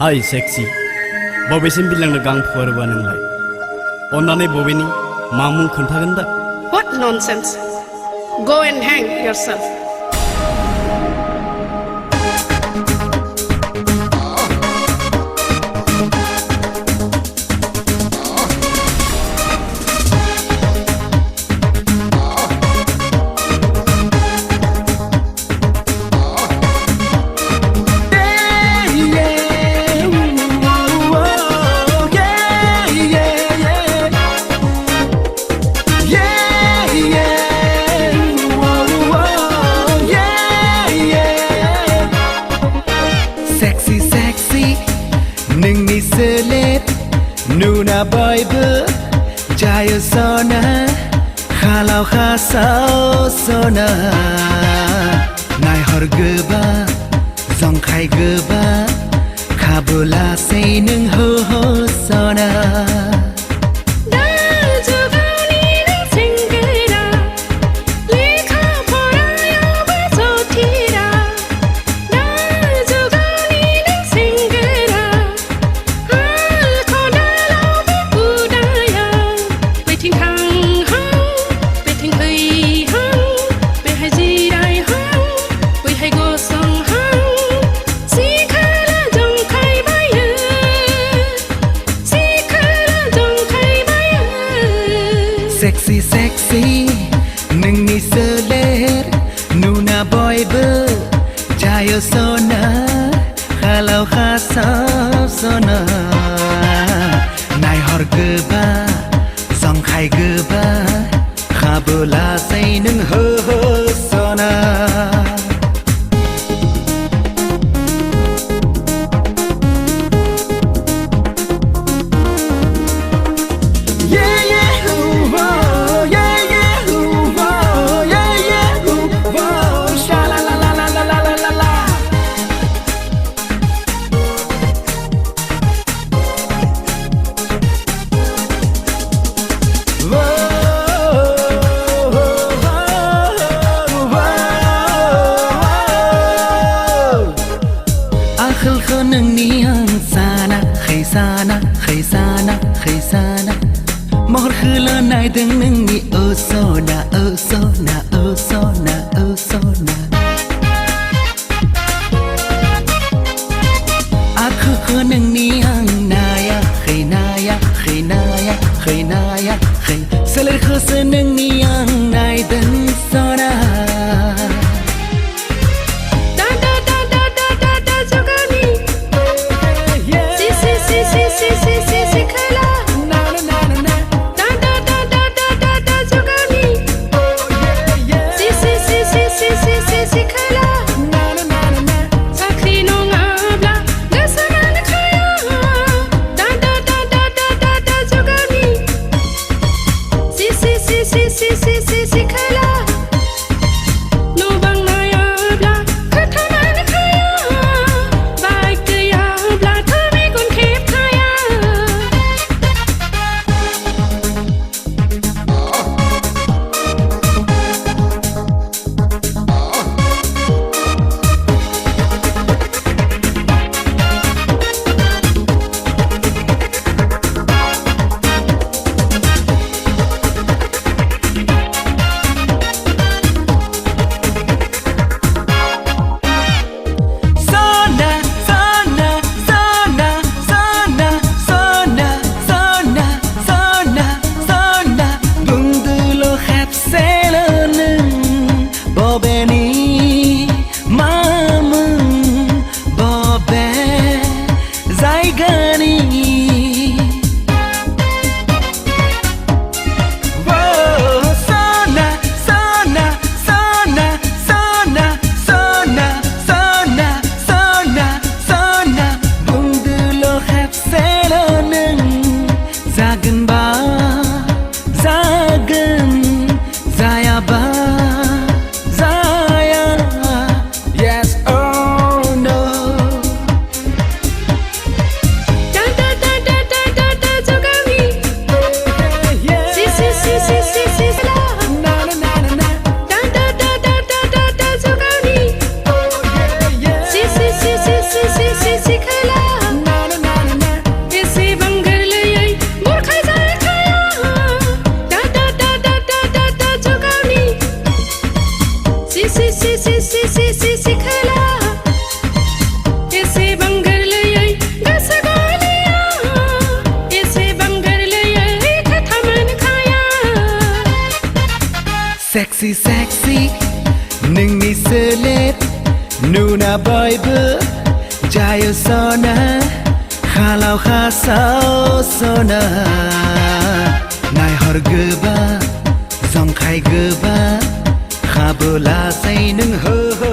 Hai seksi, बबेसिम बिलांनो गां फुवारबा नोंलाय अन्नानै बबेनि मा मुं खोन्थागोन दा? What nonsense! Go and hang yourself. Nuna boybu jayo sona khalau khasau sona nai hor goba zong khai goba khabula sei nung ho ho sona Sexy sexy nung ni seler nuna boybu jayo sona khalau khasau sona nai hor goba zong khai goba khabula sei nung ho ho sona nung niang sana khaisana khaisana khaisana mor khula nai deng nung ni o sona o sona o sona o sona aku ko nung niang naya khainaya khainaya khainaya khai seler ko nung niang nai deng sona Zaya si khela ese bangar lei gas goliya ese bangar lei khathaman khaya Sexy sexy Nungi selet Nuna boybu Jayo sona Khalau khasau sona Nai hor geba Zong khai geba Khabula say nung ho ho